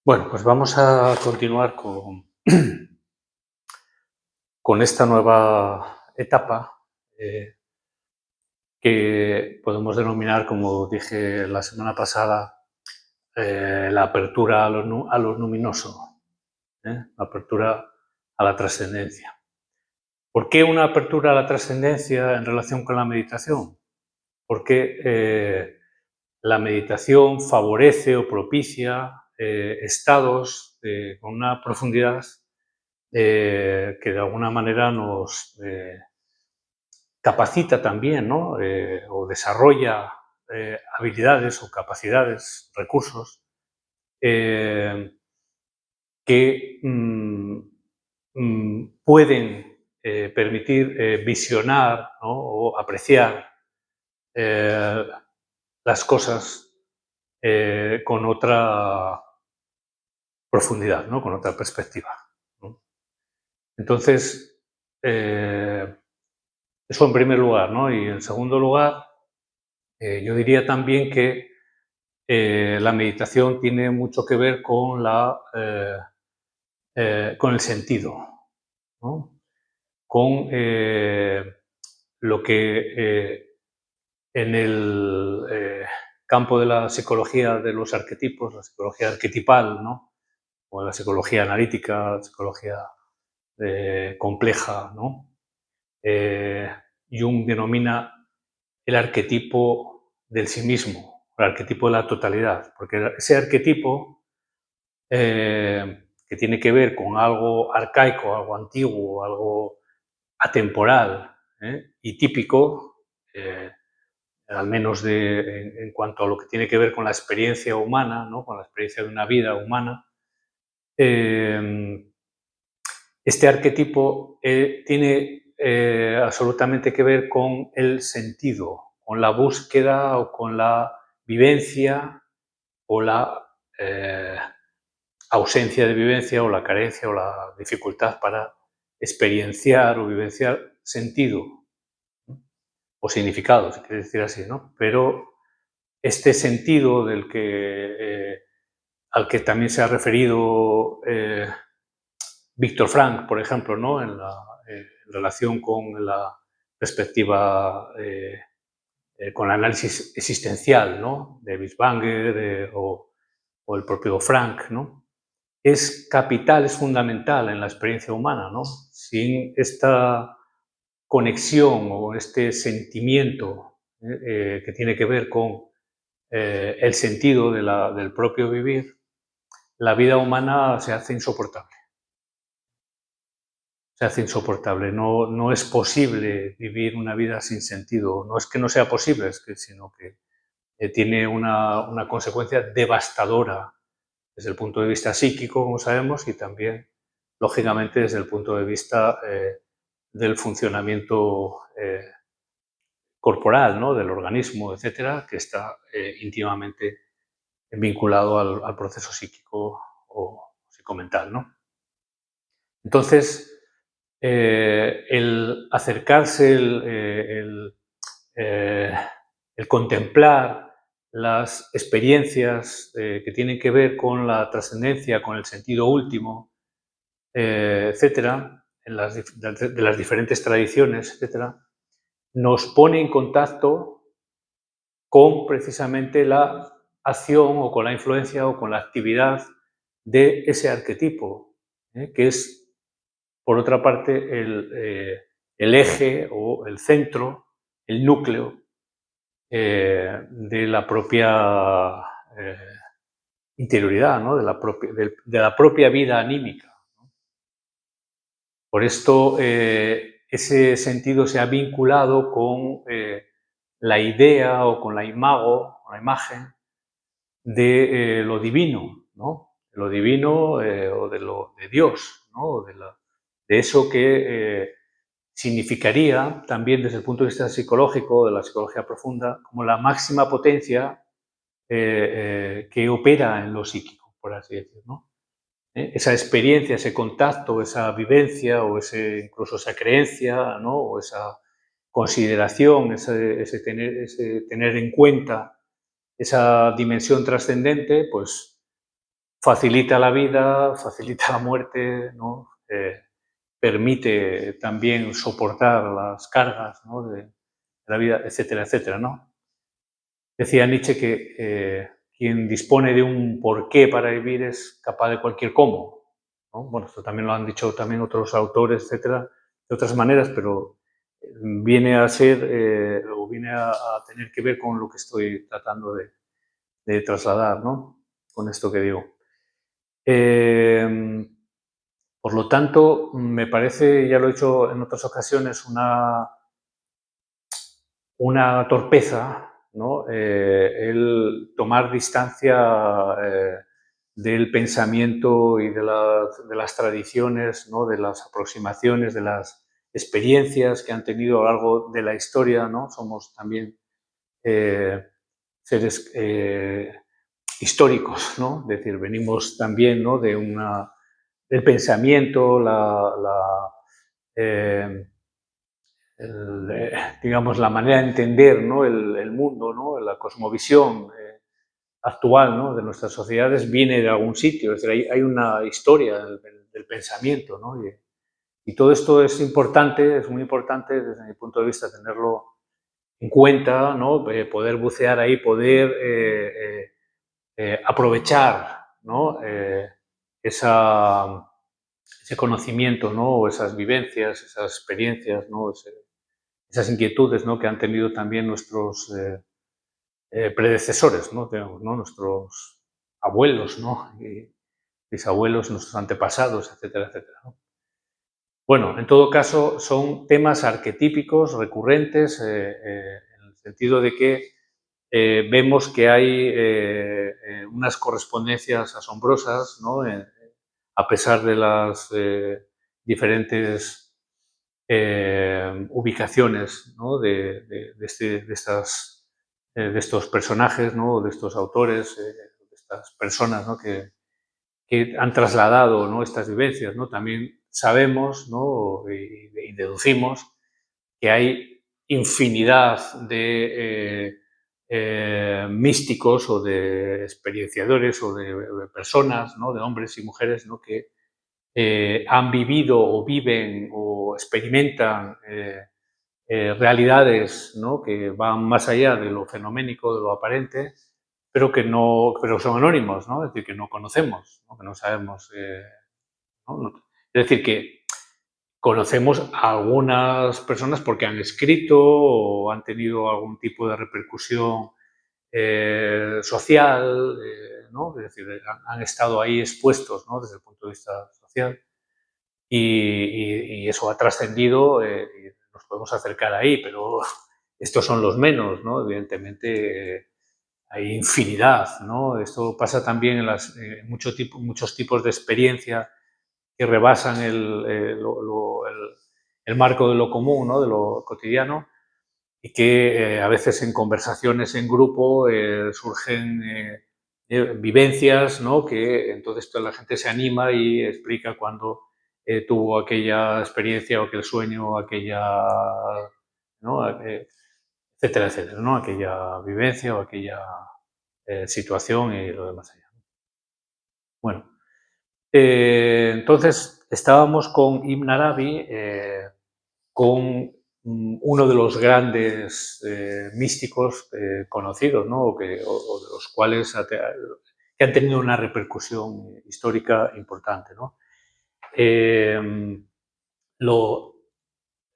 Bueno, pues vamos a continuar con esta nueva etapa que podemos denominar, como dije la semana pasada, la apertura a lo luminoso, la apertura a la trascendencia. ¿Por qué una apertura a la trascendencia en relación con la meditación? Porque la meditación favorece o propicia estados con una profundidad que de alguna manera nos capacita también, ¿no? O desarrolla habilidades o capacidades, recursos eh, que pueden permitir visionar, ¿no? O apreciar eh, las cosas con otra profundidad, ¿no? Con otra perspectiva, ¿no? Entonces, eso en primer lugar, ¿no? Y en segundo lugar, yo diría también que la meditación tiene mucho que ver con el sentido, ¿no? Con lo que en el campo de la psicología de los arquetipos, la psicología arquetipal, ¿no? O la psicología analítica, la psicología compleja, ¿no? Jung denomina el arquetipo del sí mismo, el arquetipo de la totalidad, porque ese arquetipo que tiene que ver con algo arcaico, algo antiguo, algo atemporal y típico, al menos en cuanto a lo que tiene que ver con la experiencia humana, ¿no? Con la experiencia de una vida humana, este arquetipo tiene absolutamente que ver con el sentido, con la búsqueda o con la vivencia o la ausencia de vivencia o la carencia o la dificultad para experienciar o vivenciar sentido, ¿no? O significado, si quieres decir así, ¿no? Pero este sentido al que también se ha referido Víctor Frank, por ejemplo, ¿no? En relación con la perspectiva, con el análisis existencial, ¿no? De Binswanger o el propio Frank, ¿no? Es capital, es fundamental en la experiencia humana, ¿no? Sin esta conexión o este sentimiento que tiene que ver con el sentido del propio vivir, la vida humana se hace insoportable. Se hace insoportable. No, no es posible vivir una vida sin sentido. No es que no sea posible, sino que tiene una consecuencia devastadora desde el punto de vista psíquico, como sabemos, y también, lógicamente, desde el punto de vista del funcionamiento corporal, ¿no? Del organismo, etcétera, que está íntimamente vinculado al proceso psíquico o psicomental, ¿no? Entonces, el acercarse, eh, el contemplar las experiencias que tienen que ver con la trascendencia, con el sentido último, etcétera, de las diferentes tradiciones, etcétera, nos pone en contacto con precisamente la acción o con la influencia o con la actividad de ese arquetipo, que es, por otra parte, el eje o el centro, el núcleo de la propia interioridad, ¿no? De la propia vida anímica. Por esto, ese sentido se ha vinculado con la idea o con la imagen de lo divino, ¿no? Lo divino o de Dios, ¿no? De eso que significaría también desde el punto de vista psicológico, de la psicología profunda, como la máxima potencia que opera en lo psíquico, por así decirlo, ¿no? Esa experiencia, ese contacto, esa vivencia o incluso esa creencia, ¿no? O esa consideración, ese tener en cuenta esa dimensión trascendente, pues facilita la vida, facilita la muerte, ¿no? Permite también soportar las cargas, ¿no? de la vida, etcétera, etcétera, ¿no? Decía Nietzsche que quien dispone de un porqué para vivir es capaz de cualquier cómo, ¿no? Bueno, esto también lo han dicho también otros autores, etcétera, de otras maneras, pero viene a ser o viene a tener que ver con lo que estoy tratando de trasladar, ¿no? Con esto que digo. Por lo tanto, me parece, ya lo he dicho en otras ocasiones, una torpeza, ¿no? El tomar distancia del pensamiento y de las tradiciones, ¿no? De las aproximaciones, de las experiencias que han tenido a lo largo de la historia, ¿no? Somos también seres históricos, ¿no? Es decir, venimos también, ¿no? Del pensamiento, eh, digamos, la manera de entender, ¿no? el mundo, ¿no? La cosmovisión actual, ¿no? De nuestras sociedades viene de algún sitio, es decir, hay una historia del pensamiento, ¿no? Y todo esto es importante, es muy importante desde mi punto de vista tenerlo en cuenta, ¿no? Poder bucear ahí, poder aprovechar, ¿no? Ese conocimiento, ¿no? O esas vivencias, esas experiencias, ¿no? Esas inquietudes, ¿no? Que han tenido también nuestros predecesores, ¿no? Digamos, ¿no? Nuestros abuelos, ¿no? Y bisabuelos, nuestros antepasados, etcétera, etcétera, ¿no? Bueno, en todo caso, son temas arquetípicos, recurrentes, en el sentido de que vemos que hay unas correspondencias asombrosas, ¿no? A pesar de las diferentes ubicaciones, ¿no? De estos personajes, ¿no? De estos autores, de estas personas, ¿no? Que han trasladado, ¿no? Estas vivencias, ¿no? También sabemos, ¿no? Y deducimos que hay infinidad de místicos o de experienciadores o de personas, ¿no? De hombres y mujeres, ¿no? Que han vivido o viven o experimentan realidades, ¿no? Que van más allá de lo fenoménico, de lo aparente, pero son anónimos, ¿no? Es decir, que no conocemos, ¿no? Que no sabemos. ¿No? Es decir, que conocemos a algunas personas porque han escrito o han tenido algún tipo de repercusión social, ¿no? Es decir, han estado ahí expuestos, ¿no? Desde el punto de vista social y eso ha trascendido y nos podemos acercar ahí, pero estos son los menos, ¿no? Evidentemente hay infinidad, ¿no? Esto pasa también en muchos tipos de experiencia que rebasan el marco de lo común, ¿no? De lo cotidiano, y que a veces en conversaciones en grupo surgen vivencias, ¿no? Que entonces toda la gente se anima y explica cuando tuvo aquella experiencia o aquel sueño o aquella, ¿no? Etcétera, etcétera, ¿no? Aquella vivencia o aquella situación y lo demás allá. Bueno, entonces estábamos con Ibn Arabi, con uno de los grandes místicos conocidos, ¿no? O de los cuales que han tenido una repercusión histórica importante, ¿no? Eh, lo-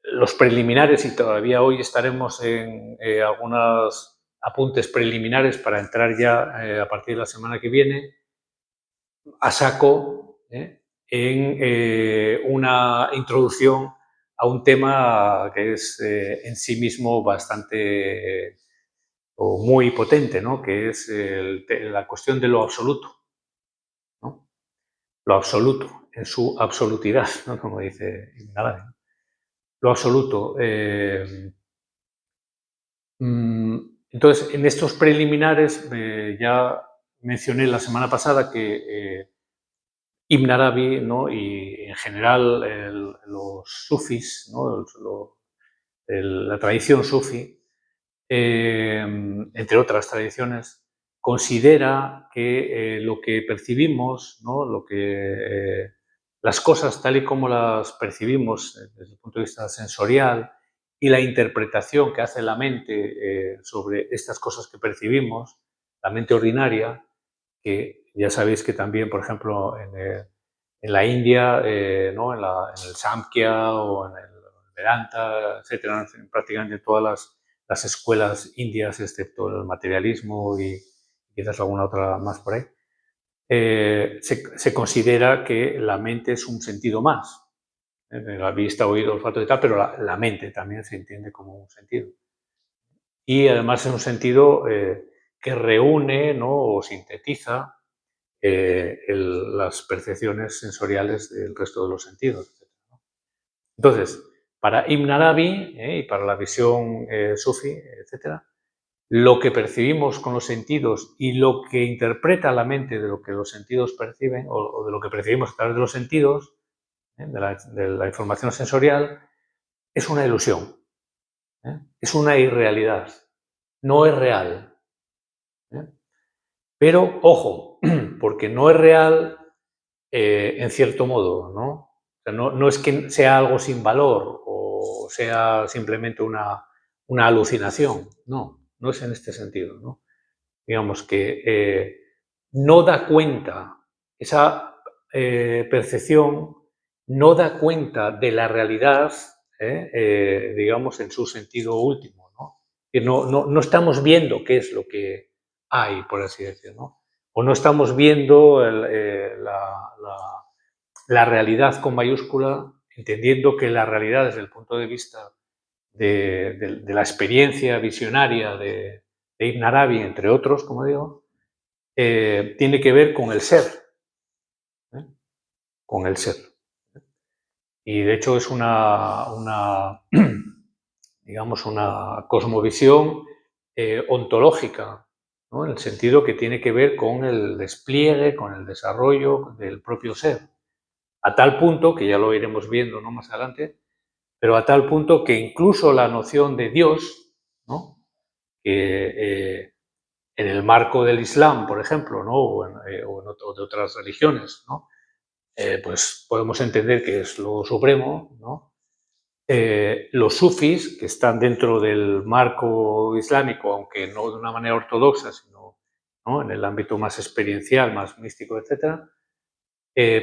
los preliminares, y todavía hoy estaremos en algunos apuntes preliminares para entrar ya a partir de la semana que viene, a saco en una introducción a un tema que es en sí mismo bastante o muy potente, ¿no? Que es la cuestión de lo absoluto, ¿no? Lo absoluto, en su absolutidad, ¿no? Como dice Ibn Arabi, ¿no? Lo absoluto. Entonces, en estos preliminares ya mencioné la semana pasada que Ibn Arabi, ¿no? Y en general los sufis, ¿no? La tradición sufi, entre otras tradiciones, considera que lo que percibimos, ¿no? Las cosas tal y como las percibimos desde el punto de vista sensorial y la interpretación que hace la mente sobre estas cosas que percibimos, la mente ordinaria, que ya sabéis que también, por ejemplo, en la India, ¿no? En el Samkhya o en el Vedanta, etcétera, en prácticamente todas las escuelas indias, excepto el materialismo y quizás alguna otra más por ahí, se considera que la mente es un sentido más. La vista, oído, olfato y tal, pero la mente también se entiende como un sentido. Y además es un sentido que reúne, ¿no? O sintetiza las percepciones sensoriales del resto de los sentidos. Entonces, para Ibn Arabi y para la visión sufi, etcétera, lo que percibimos con los sentidos y lo que interpreta la mente de lo que los sentidos perciben o de lo que percibimos a través de los sentidos, de la información sensorial, es una ilusión, es una irrealidad, no es real. Pero, ojo, porque no es real en cierto modo, ¿no? O sea, no es que sea algo sin valor o sea simplemente una alucinación, no es en este sentido, ¿no? Digamos que no da cuenta, esa percepción no da cuenta de la realidad, digamos, en su sentido último, ¿no? Que no estamos viendo qué es lo que hay, por así decirlo, ¿no? O no estamos viendo la realidad con mayúscula, entendiendo que la realidad desde el punto de vista de la experiencia visionaria de Ibn Arabi, entre otros, como digo, tiene que ver con el ser, ¿eh? Con el ser. Y de hecho es digamos, una cosmovisión ontológica, ¿no? En el sentido que tiene que ver con el despliegue, con el desarrollo del propio ser. A tal punto, que ya lo iremos viendo, ¿no? Más adelante, pero a tal punto que incluso la noción de Dios, ¿no? Que en el marco del Islam, por ejemplo, ¿no? O de otras religiones, ¿no? Pues podemos entender que es lo supremo, ¿no? Los sufis, que están dentro del marco islámico, aunque no de una manera ortodoxa, sino, ¿no? En el ámbito más experiencial, más místico, etc.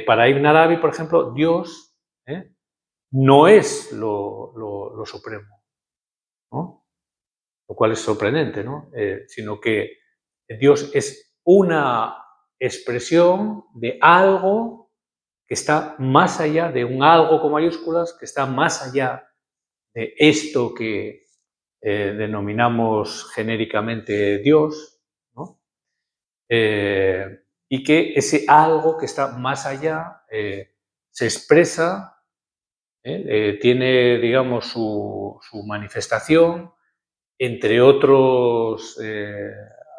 Para Ibn Arabi, por ejemplo, Dios no es lo supremo, ¿no? Lo cual es sorprendente, ¿no? Sino que Dios es una expresión de algo que está más allá, de un algo con mayúsculas, que está más allá de esto que denominamos genéricamente Dios, ¿no? Y que ese algo que está más allá se expresa, tiene, digamos, su manifestación, entre otros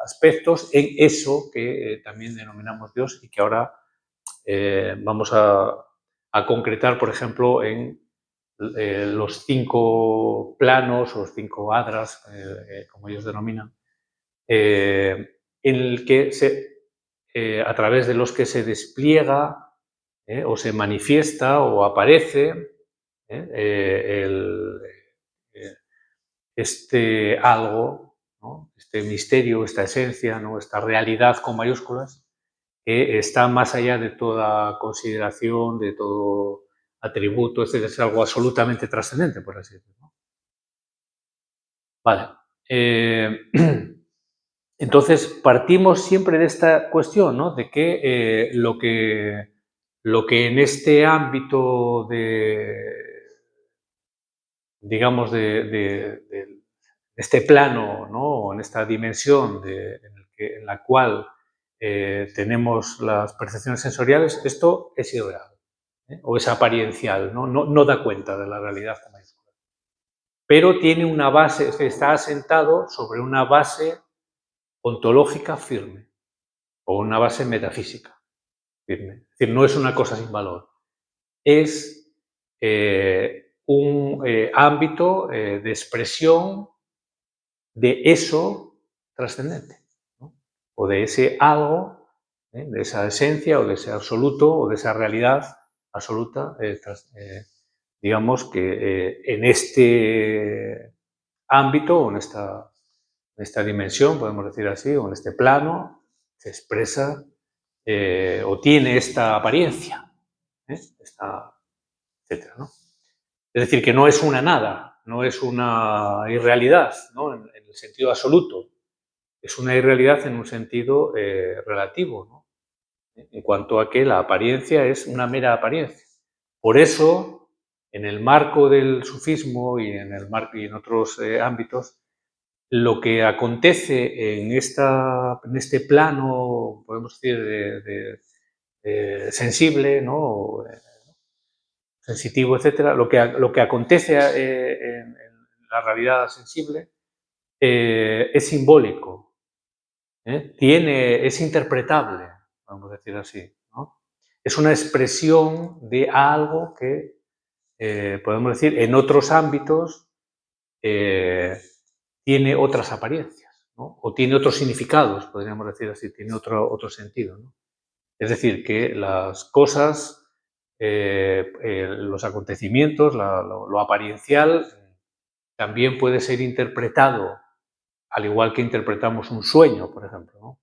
aspectos, en eso que también denominamos Dios y que ahora vamos a concretar, por ejemplo, en los 5 planos o 5 adras, como ellos denominan, en el que a través de los que se despliega o se manifiesta o aparece este algo, ¿no? Este misterio, esta esencia, ¿no? Esta realidad con mayúsculas, que está más allá de toda consideración, de todo atributo, es algo absolutamente trascendente, por así decirlo. Vale. Entonces, partimos siempre de esta cuestión, ¿no? De que lo que en este ámbito digamos, de este plano, ¿no? En esta dimensión en la cual tenemos las percepciones sensoriales, esto es irreal o es apariencial, no da cuenta de la realidad con mayúsculas. Pero tiene una base, está asentado sobre una base ontológica firme o una base metafísica firme. Es decir, no es una cosa sin valor, es un ámbito de expresión de eso trascendente, ¿no? o de ese algo, de esa esencia o de ese absoluto o de esa realidad absoluta, digamos que en este ámbito o en esta dimensión, podemos decir así, o en este plano, se expresa o tiene esta apariencia, etcétera, ¿no? Es decir, que no es una nada, no es una irrealidad, ¿no? En el sentido absoluto. Es una irrealidad en un sentido relativo, ¿no? En cuanto a que la apariencia es una mera apariencia. Por eso, en el marco del sufismo y en otros ámbitos, lo que acontece en este plano, podemos decir, sensible, ¿no? Sensitivo, etcétera, lo que acontece en la realidad sensible es simbólico, es interpretable, vamos a decir así, ¿no? Es una expresión de algo que, podemos decir, en otros ámbitos tiene otras apariencias, ¿no? O tiene otros significados, podríamos decir así, tiene otro sentido, ¿no? Es decir, que las cosas, los acontecimientos, lo apariencial, también puede ser interpretado, al igual que interpretamos un sueño, por ejemplo, ¿no?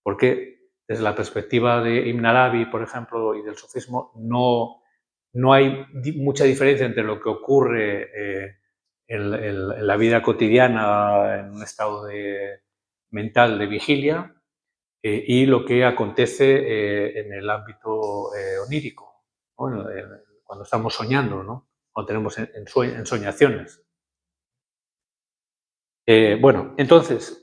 Porque desde la perspectiva de Ibn Arabi, por ejemplo, y del sufismo, no hay mucha diferencia entre lo que ocurre en la vida cotidiana, en un estado mental de vigilia, y lo que acontece en el ámbito onírico, ¿no? Cuando estamos soñando, ¿no? Cuando tenemos ensoñaciones. Bueno, entonces,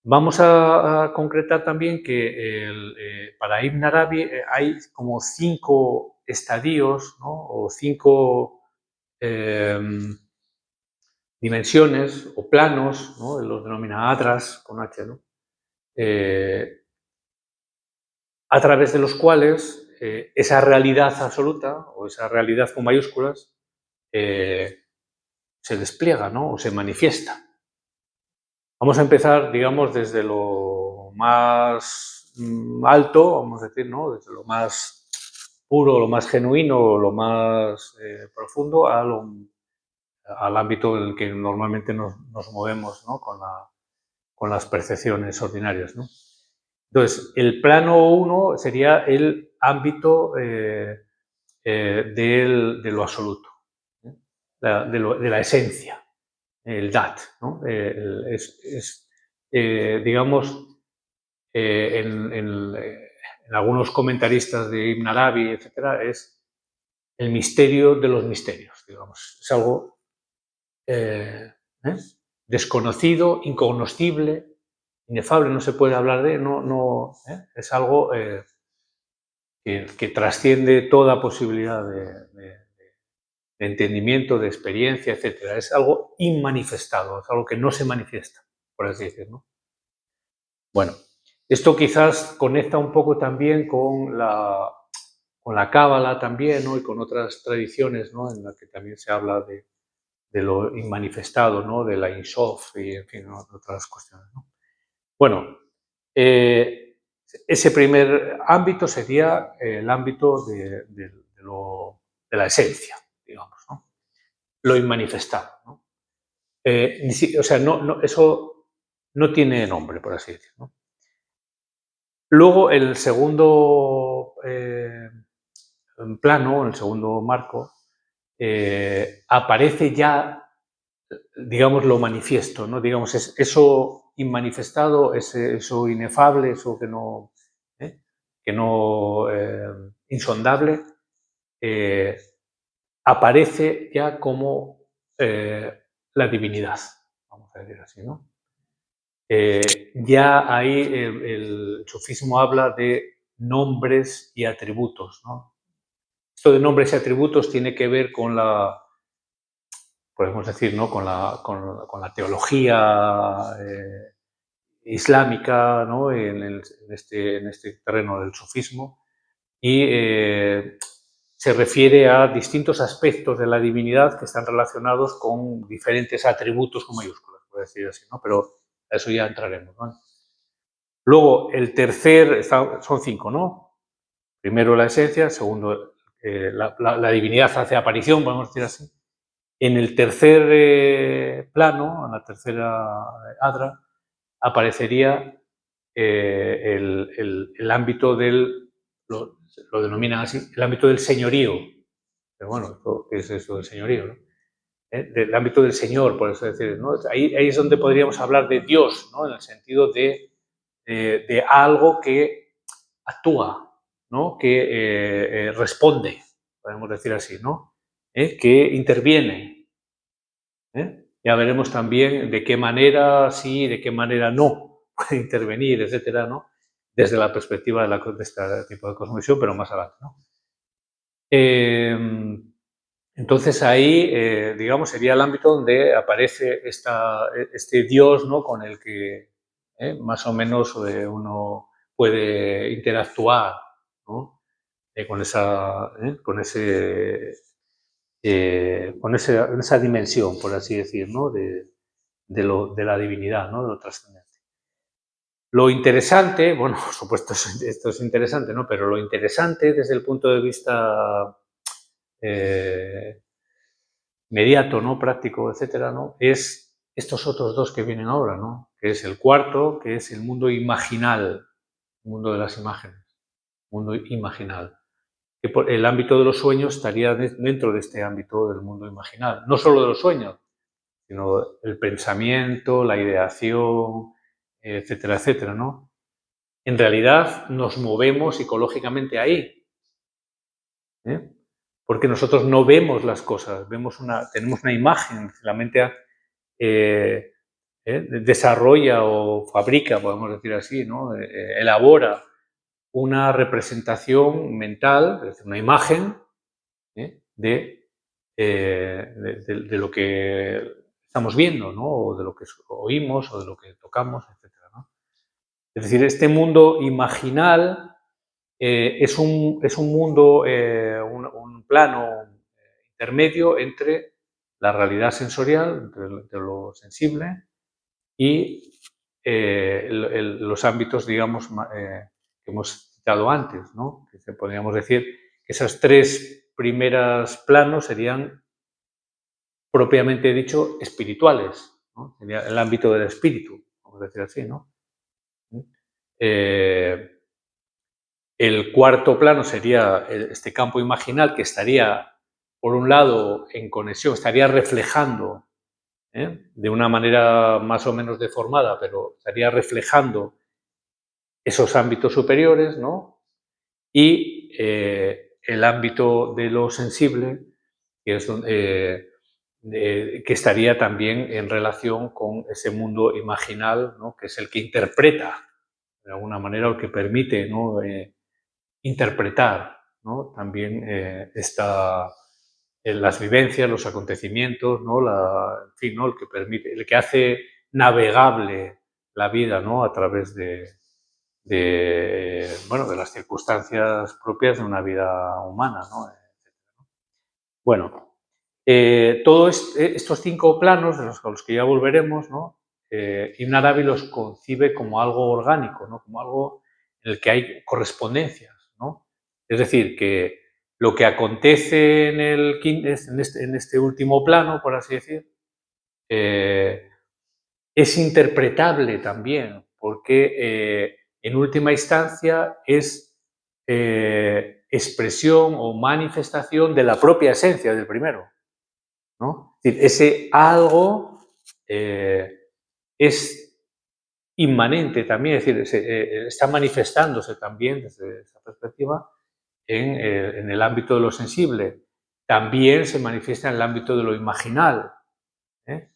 vamos a concretar también que para Ibn Arabi hay como 5 estadios, ¿no? O 5 dimensiones o planos, ¿no? Él los denomina adras con H, ¿no? A través de los cuales esa realidad absoluta o esa realidad con mayúsculas se despliega, ¿no? O se manifiesta. Vamos a empezar, digamos, desde lo más alto, vamos a decir, ¿no? Desde lo más puro, lo más genuino, lo más profundo, al ámbito en el que normalmente nos movemos, ¿no? Con las percepciones ordinarias, ¿no? Entonces, el plano 1 sería el ámbito de lo absoluto, ¿eh? De la esencia, el dat, ¿no? Digamos, en algunos comentaristas de Ibn Arabi, etcétera, es el misterio de los misterios, digamos. Es algo desconocido, incognoscible, inefable, no se puede hablar de, es algo que trasciende toda posibilidad de entendimiento, de experiencia, etc. Es algo inmanifestado, es algo que no se manifiesta, por así decirlo. Bueno, esto quizás conecta un poco también con la cábala también, ¿no? Y con otras tradiciones, ¿no? En las que también se habla de lo inmanifestado, ¿no? De la Insof y, en fin, ¿no? Otras cuestiones, ¿no? Bueno, ese primer ámbito sería el ámbito de la esencia, digamos, ¿no? Lo inmanifestado, ¿no? O sea, eso no tiene nombre, por así decirlo, ¿no? Luego, el segundo plano, el segundo marco, aparece ya, digamos, lo manifiesto, ¿no? Digamos, eso inmanifestado, eso inefable, eso que no insondable, aparece ya como la divinidad, vamos a decir así, ¿no? Ya ahí el sufismo habla de nombres y atributos, ¿no? Esto de nombres y atributos tiene que ver con podemos decir, ¿no? Con la teología islámica, ¿no? En este terreno del sufismo, y se refiere a distintos aspectos de la divinidad que están relacionados con diferentes atributos con mayúsculas, por decir así, ¿no? Pero a eso ya entraremos, ¿no? Luego, el tercer, son 5, ¿no? Primero la esencia, segundo la divinidad hace aparición, podemos decir así. En el tercer plano, en la tercera adra, aparecería el ámbito del, lo denominan así, el ámbito del señorío. Pero bueno, ¿qué es eso del señorío? ¿No? Del ámbito del Señor, por eso decir, ¿no? Ahí es donde podríamos hablar de Dios, ¿no? En el sentido de algo que actúa, ¿no? Que responde, podemos decir así, ¿no? Que interviene. Ya veremos también de qué manera sí, de qué manera no puede intervenir, etcétera, ¿no? Desde la perspectiva de este tipo de cosmovisión, pero más adelante, ¿no? Entonces ahí, digamos, sería el ámbito donde aparece este Dios, ¿no? Con el que más o menos uno puede interactuar, ¿no? Con esa dimensión, por así decir, ¿no? De la divinidad, ¿no? De lo trascendente. Lo interesante, bueno, por supuesto esto es interesante, ¿no? Pero lo interesante desde el punto de vista inmediato, ¿no? Práctico, etcétera, ¿no? Es estos otros dos que vienen ahora, ¿no? Que es el cuarto, que es el mundo imaginal, el mundo de las imágenes, mundo imaginal. Que el ámbito de los sueños estaría dentro de este ámbito del mundo imaginal. No solo de los sueños, sino el pensamiento, la ideación, etcétera, etcétera, ¿no? En realidad nos movemos psicológicamente ahí, ¿eh? Porque nosotros no vemos las cosas, tenemos una imagen, la mente desarrolla o fabrica, podemos decir así, ¿no? Elabora una representación mental, es decir, una imagen de lo que estamos viendo, ¿no? O de lo que oímos o de lo que tocamos, etcétera, ¿no? Es decir, este mundo imaginal es un mundo, un plano intermedio entre la realidad sensorial, entre lo sensible, y los ámbitos, digamos, que hemos citado antes, ¿no? Que podríamos decir que esos tres primeros planos serían, propiamente dicho, espirituales, ¿no? Sería el ámbito del espíritu, vamos a decir así, ¿no? El cuarto plano sería este campo imaginal que estaría, por un lado, en conexión, estaría reflejando, de una manera más o menos deformada, pero estaría reflejando esos ámbitos superiores, ¿no? Y el ámbito de lo sensible, que es que estaría también en relación con ese mundo imaginal, ¿no? Que es el que interpreta, de alguna manera, el que permite, ¿no? Interpretar, ¿no? También las vivencias, los acontecimientos, ¿no? En fin, ¿no? El que permite, el que hace navegable la vida, ¿no? A través bueno, de las circunstancias propias de una vida humana, ¿no? Bueno, todos estos 5 planos, a los que ya volveremos, ¿no? Ibn Arabi los concibe como algo orgánico, ¿no? Como algo en el que hay correspondencias, ¿no? Es decir, que lo que acontece en este último plano, por así decir, es interpretable también, porque en última instancia es expresión o manifestación de la propia esencia del primero, ¿no? Es decir, ese algo es inmanente también, es decir, está manifestándose también desde esa perspectiva en el ámbito de lo sensible. También se manifiesta en el ámbito de lo imaginal, ¿eh?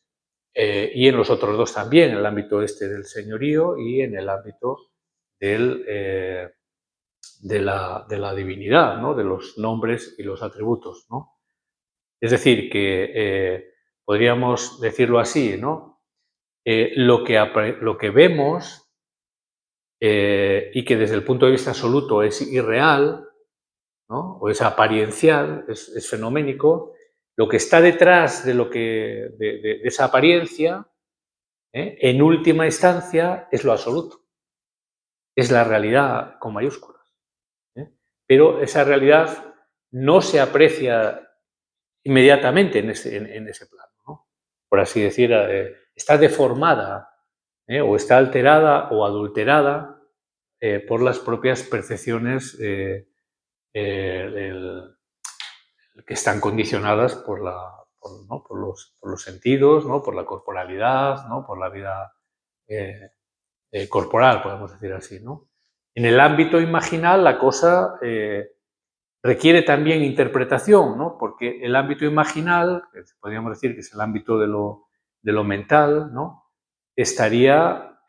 Y en los otros dos también, en el ámbito del señorío y en el ámbito de la divinidad, ¿no? De los nombres y los atributos, ¿no? Es decir, que podríamos decirlo así, ¿no? Lo que vemos y que desde el punto de vista absoluto es irreal, ¿no? O es apariencial, es fenoménico, lo que está detrás de esa apariencia, en última instancia, es lo absoluto. es la realidad con mayúsculas. Pero esa realidad no se aprecia inmediatamente en ese plano, ¿no? Por así decir, está deformada, o está alterada o adulterada por las propias percepciones que están condicionadas ¿no? por los sentidos, ¿no? Por la corporalidad, ¿no? Por la vida corporal, podemos decir así, ¿no? En el ámbito imaginal la cosa requiere también interpretación, ¿no? Porque el ámbito imaginal, que podríamos decir que es el ámbito de lo mental, ¿no? Estaría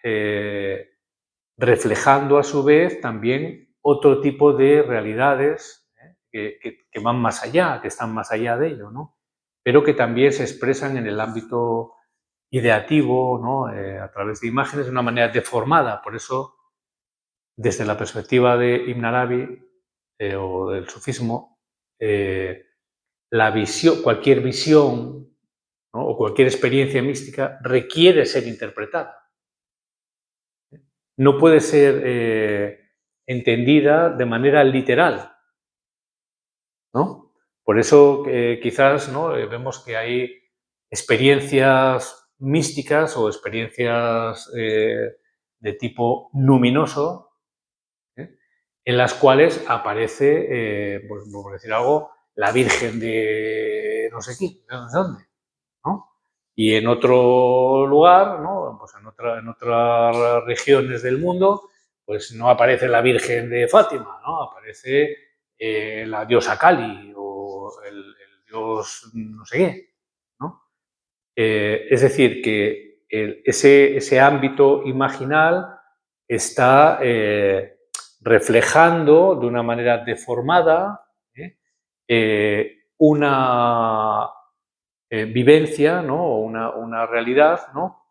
reflejando a su vez también otro tipo de realidades que van más allá, que están más allá de ello, ¿no? Pero que también se expresan en el ámbito ideativo, ¿no? A través de imágenes de una manera deformada. Por eso, desde la perspectiva de Ibn Arabi o del sufismo, cualquier visión, ¿no? O cualquier experiencia mística requiere ser interpretada. No puede ser entendida de manera literal, ¿no? Por eso quizás, ¿no? Vemos que hay experiencias místicas o experiencias de tipo luminoso, en las cuales aparece, pues, por decir algo, la Virgen de no sé quién, de no sé dónde, ¿no? Y en otro lugar, ¿no? Pues en otras regiones del mundo, pues no aparece la Virgen de Fátima, ¿no? Aparece la diosa Kali o el dios no sé qué, ¿no? Es decir, que ese ámbito imaginal está reflejando de una manera deformada una vivencia, ¿no? O una realidad, ¿no?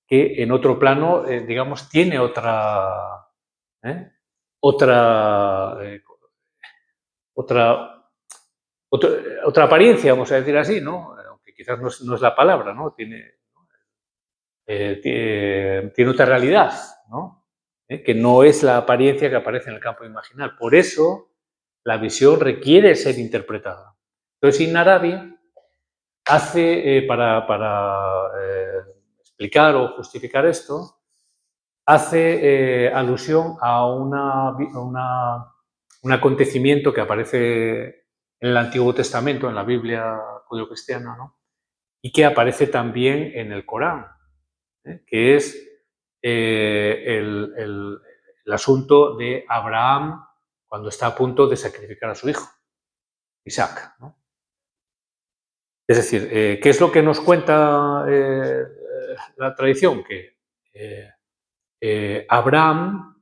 Que en otro plano, digamos, tiene ¿eh? otra, otra, otra, otra apariencia, vamos a decir así, ¿no? Aunque quizás no es la palabra, ¿no? Tiene otra realidad, ¿no? Que no es la apariencia que aparece en el campo imaginal. Por eso la visión requiere ser interpretada. Entonces, Ibn Arabi hace, para explicar o justificar esto, hace alusión a un acontecimiento que aparece en el Antiguo Testamento, en la Biblia judeocristiana, ¿no? Y que aparece también en el Corán, que es el asunto de Abraham cuando está a punto de sacrificar a su hijo, Isaac, ¿no? Es decir, ¿qué es lo que nos cuenta la tradición? Que Abraham,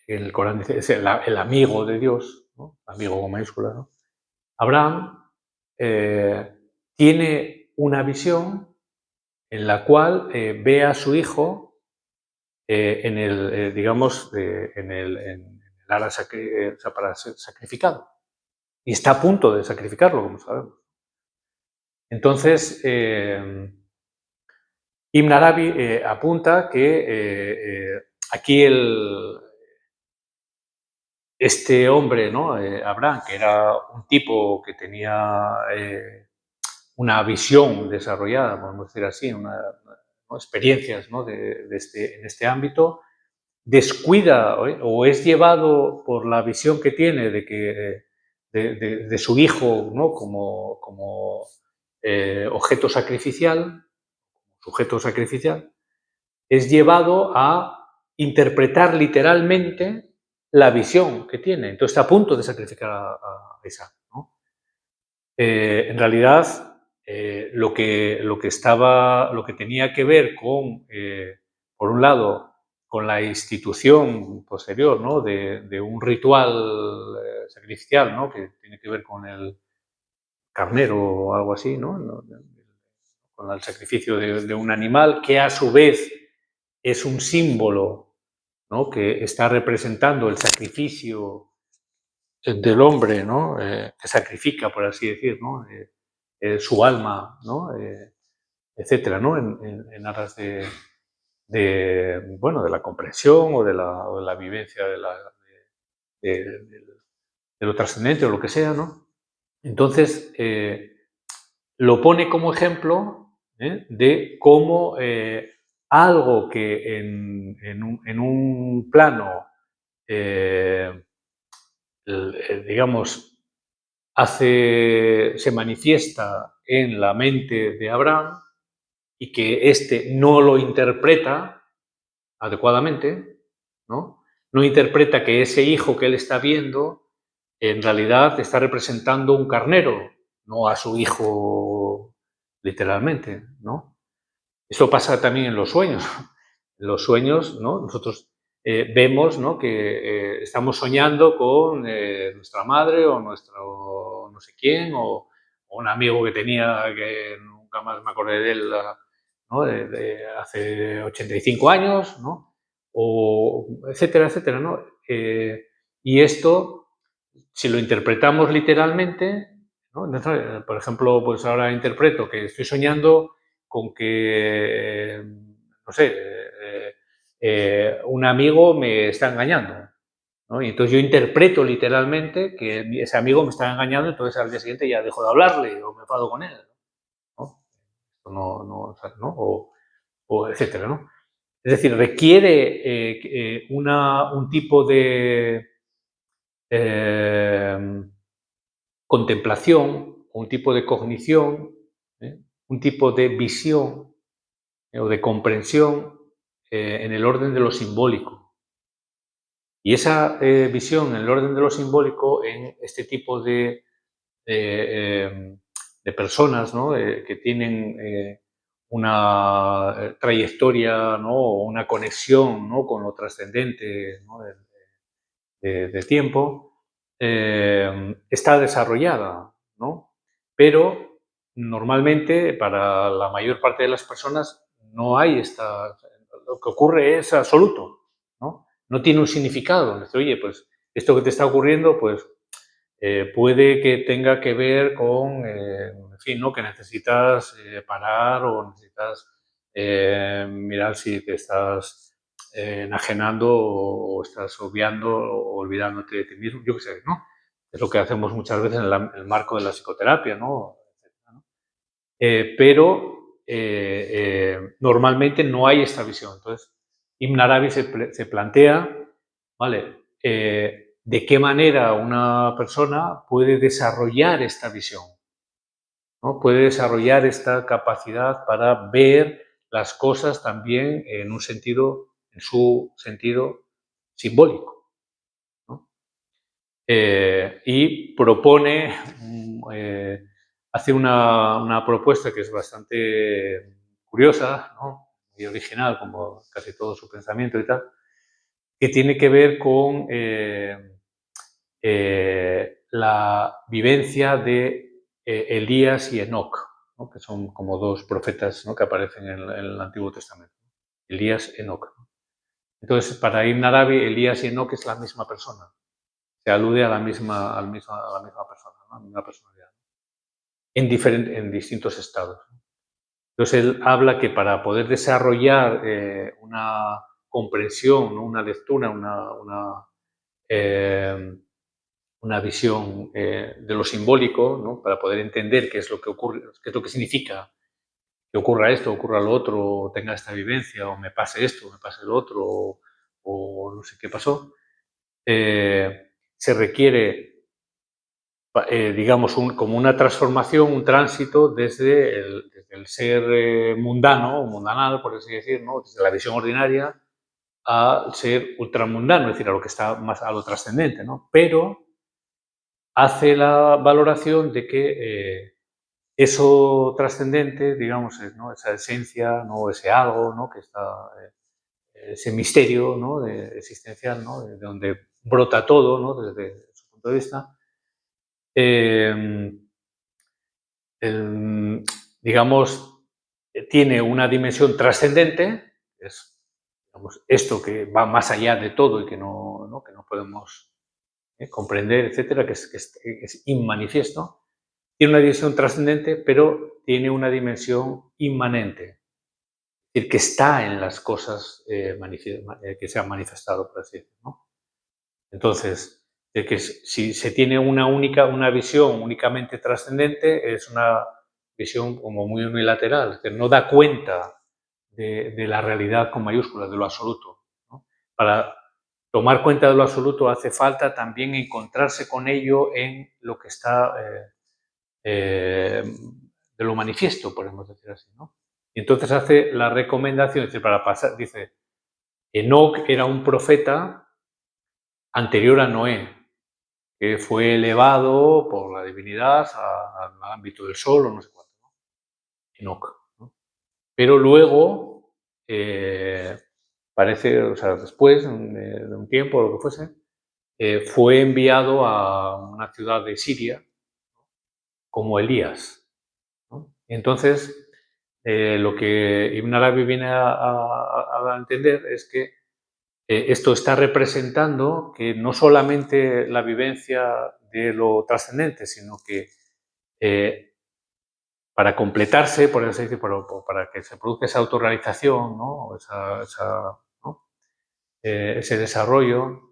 el Corán dice, es el amigo de Dios, ¿no? Amigo con mayúscula, ¿no? Abraham tiene una visión en la cual ve a su hijo en el, digamos, en el ara para ser sacrificado. Y está a punto de sacrificarlo, como sabemos. Entonces, Ibn Arabi apunta que aquí este hombre, ¿no? Abraham, que era un tipo que tenía una visión desarrollada, podemos decir así, ¿no? Experiencias, ¿no? en este ámbito, descuida o es llevado por la visión que tiene de su hijo, ¿no? como objeto sacrificial, sujeto sacrificial, es llevado a interpretar literalmente la visión que tiene. Entonces está a punto de sacrificar a Isaac, ¿no? En realidad, lo que tenía que ver con, por un lado, con la institución posterior, ¿no? de un ritual sacrificial, ¿no? Que tiene que ver con el carnero o algo así, ¿no? Con el sacrificio de un animal que a su vez es un símbolo, ¿no? Que está representando el sacrificio del hombre, ¿no? Que sacrifica, por así decir, ¿no? Su alma, ¿no? Etcétera, ¿no? En aras bueno, de la comprensión o de la vivencia de lo trascendente o lo que sea, ¿no? Entonces, lo pone como ejemplo de cómo algo que en un plano, digamos, se manifiesta en la mente de Abraham y que éste no lo interpreta adecuadamente, ¿no? No interpreta que ese hijo que él está viendo en realidad está representando un carnero, no a su hijo literalmente, ¿no? Eso pasa también en los sueños. En los sueños, ¿no? Nosotros vemos, ¿no?, que estamos soñando con nuestra madre o nuestro no sé quién, o un amigo que tenía que nunca más me acordé de él, ¿no?, de hace 85 años, ¿no? O etcétera, etcétera, ¿no? Y esto, si lo interpretamos literalmente, ¿no? Entonces, por ejemplo, pues ahora interpreto que estoy soñando con que, no sé, un amigo me está engañando, ¿no? Y entonces yo interpreto literalmente que ese amigo me está engañando, entonces al día siguiente ya dejo de hablarle o me enfado con él, ¿no? ¿No? O etcétera, ¿no? Es decir, requiere un tipo de contemplación, un tipo de cognición, un tipo de visión o de comprensión en el orden de lo simbólico. Y esa visión en el orden de lo simbólico en este tipo de personas, ¿no?, que tienen una trayectoria, ¿no?, o una conexión, ¿no?, con lo trascendente, ¿no?, de tiempo, está desarrollada, ¿no? Pero normalmente para la mayor parte de las personas no hay lo que ocurre es absoluto, ¿no? No tiene un significado. Dice, oye, pues esto que te está ocurriendo, pues puede que tenga que ver con, en fin, ¿no?, que necesitas parar o necesitas mirar si te estás enajenando o estás obviando o olvidándote de ti mismo, yo qué sé, ¿no? Es lo que hacemos muchas veces en el marco de la psicoterapia, ¿no? Pero normalmente no hay esta visión. Entonces, Ibn Arabi se plantea, ¿vale?, de qué manera una persona puede desarrollar esta visión, ¿no? Puede desarrollar esta capacidad para ver las cosas también en su sentido simbólico, ¿no? Y propone, hace una propuesta que es bastante curiosa, ¿no?, y original, como casi todo su pensamiento y tal, que tiene que ver con la vivencia de Elías y Enoc, ¿no?, que son como dos profetas, ¿no?, que aparecen en el Antiguo Testamento. Elías, Enoc. Entonces, para Ibn Arabi, Elías y Enoc es la misma persona. Se alude a la misma persona, ¿no?, a la misma personalidad, en distintos estados. Entonces, él habla que para poder desarrollar una comprensión, ¿no?, una lectura, una visión de lo simbólico, ¿no?, para poder entender qué es lo que ocurre, qué es lo que significa que ocurra esto, ocurra lo otro, o tenga esta vivencia, o me pase esto, o me pase lo otro, o no sé qué pasó, se requiere, digamos, como una transformación, un tránsito desde el ser mundano o mundanal, por así decir, ¿no?, desde la visión ordinaria al ser ultramundano, es decir, a lo que está más a lo trascendente, ¿no? Pero hace la valoración de que eso trascendente, digamos, ¿no?, esa esencia, ¿no?, ese algo, ¿no?, que está, ese misterio, ¿no?, existencial, ¿no?, de donde brota todo, ¿no?, desde su punto de vista, eh, digamos, tiene una dimensión trascendente, es, digamos, esto que va más allá de todo y que no podemos comprender, etcétera, que es inmanifiesto. Tiene una dimensión trascendente, pero tiene una dimensión inmanente. decir, que está en las cosas que se han manifestado, por así decirlo, ¿no? Entonces, de que si se tiene una visión únicamente trascendente, es una visión como muy unilateral, que no da cuenta de la realidad con mayúsculas, de lo absoluto, ¿no? Para tomar cuenta de lo absoluto hace falta también encontrarse con ello en lo que está de lo manifiesto, podemos decir así, ¿no? Y entonces hace la recomendación, dice, para pasar, dice, Enoc era un profeta anterior a Noé, que fue elevado por la divinidad al ámbito del sol o no sé cuánto, ¿no? Enoc, ¿no? Pero luego, parece, o sea, después de un tiempo o lo que fuese, fue enviado a una ciudad de Siria como Elías, ¿no? Entonces, lo que Ibn Arabi viene a entender es que esto está representando que no solamente la vivencia de lo trascendente, sino que para completarse, por así decirlo, para que se produzca esa autorrealización, ¿no? ¿no? Ese desarrollo,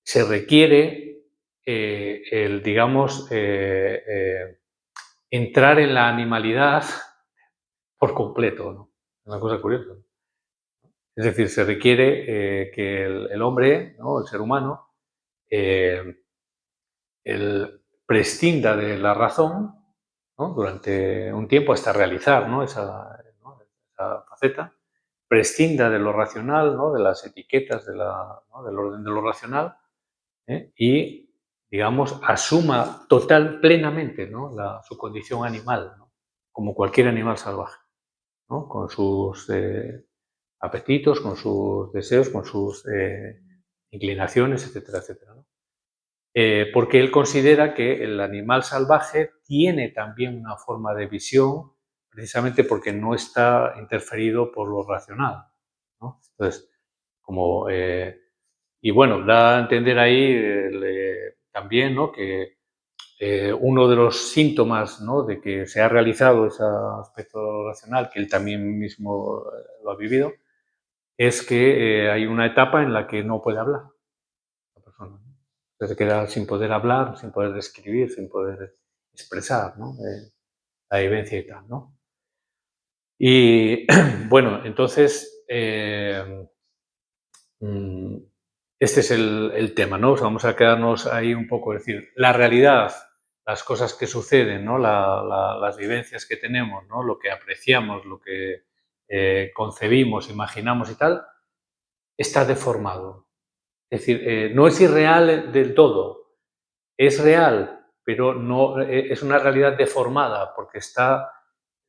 se requiere digamos, entrar en la animalidad por completo, ¿no? Es una cosa curiosa. Es decir, se requiere que el hombre, ¿no? El ser humano, eh, prescinda de la razón, ¿no? Durante un tiempo hasta realizar, ¿no? Esa faceta, prescinda de lo racional, ¿no? De las etiquetas, ¿no? Del orden de lo racional, y, digamos, asuma plenamente, ¿no? Su condición animal, ¿no? Como cualquier animal salvaje, ¿no? Con sus apetitos, con sus deseos, con sus inclinaciones, etcétera, etcétera, ¿no? Porque él considera que el animal salvaje tiene también una forma de visión, precisamente porque no está interferido por lo racional, ¿no? Entonces, como, y bueno, da a entender ahí también, ¿no? Que uno de los síntomas, ¿no? De que se ha realizado ese aspecto racional, que él también mismo lo ha vivido, es que hay una etapa en la que no puede hablar la persona, ¿no? Se queda sin poder hablar, sin poder describir, sin poder expresar, ¿no? La vivencia y tal, ¿no? Y bueno, entonces, mm, este es el tema, ¿no? O sea, vamos a quedarnos ahí un poco, es decir, la realidad, las cosas que suceden, ¿no? Las vivencias que tenemos, ¿no? Lo que apreciamos, lo que concebimos, imaginamos y tal, está deformado. Es decir, no es irreal del todo, es real, pero no, es una realidad deformada porque está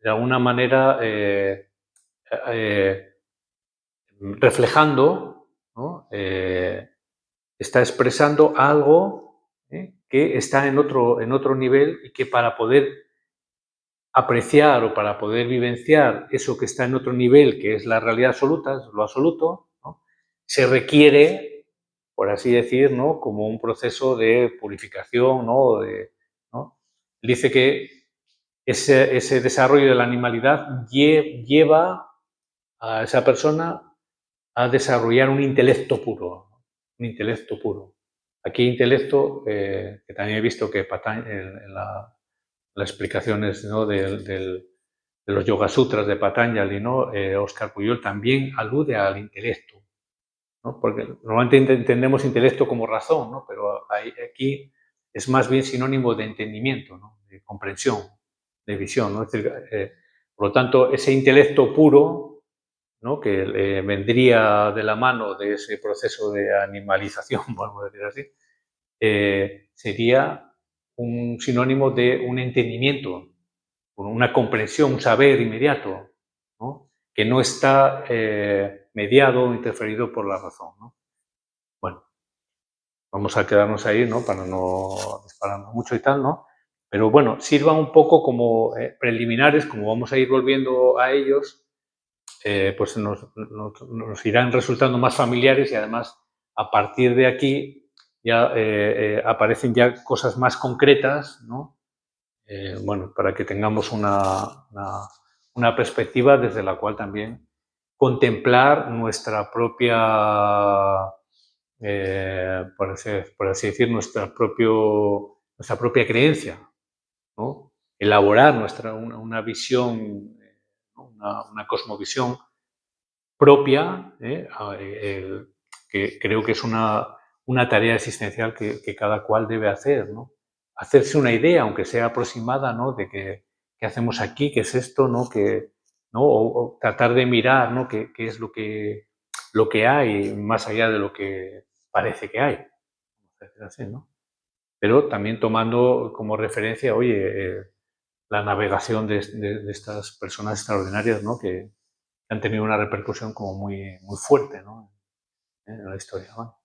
de alguna manera eh, reflejando, ¿no? Está expresando algo que está en otro nivel y que para poder apreciar o para poder vivenciar eso que está en otro nivel, que es la realidad absoluta, es lo absoluto, ¿no? Se requiere, por así decir, ¿no? Como un proceso de purificación, ¿no? ¿no? Dice que ese desarrollo de la animalidad lleva a esa persona a desarrollar un intelecto puro, ¿no? Un intelecto puro. Aquí intelecto, que también he visto que en las explicaciones, ¿no? De los Yoga Sutras de Patanjali, ¿no? Oscar Pujol también alude al intelecto, ¿no? Porque normalmente entendemos intelecto como razón, ¿no? Pero aquí es más bien sinónimo de entendimiento, ¿no? De comprensión, de visión, ¿no? Es decir, por lo tanto, ese intelecto puro, ¿no? Que vendría de la mano de ese proceso de animalización, podemos decir así, sería un sinónimo de un entendimiento, una comprensión, un saber inmediato, ¿no? Que no está mediado o interferido por la razón, ¿no? Bueno, vamos a quedarnos ahí, ¿no? Para no dispararnos mucho y tal, ¿no? Pero bueno, sirvan un poco como preliminares, como vamos a ir volviendo a ellos, pues nos irán resultando más familiares y además a partir de aquí ya aparecen ya cosas más concretas, ¿no? Bueno, para que tengamos una perspectiva desde la cual también contemplar nuestra propia, por así decir, nuestra propia creencia, ¿no? Elaborar una visión, ¿no? Una cosmovisión propia, que creo que es una tarea existencial que cada cual debe hacer, ¿no? Hacerse una idea, aunque sea aproximada, ¿no? De qué hacemos aquí, qué es esto, ¿no? ¿no? O tratar de mirar, ¿no? Qué es lo que hay más allá de lo que parece que hay. Así, ¿no? Pero también tomando como referencia, oye, la navegación de estas personas extraordinarias, ¿no? Que han tenido una repercusión como muy fuerte, ¿no? En la historia, ¿no?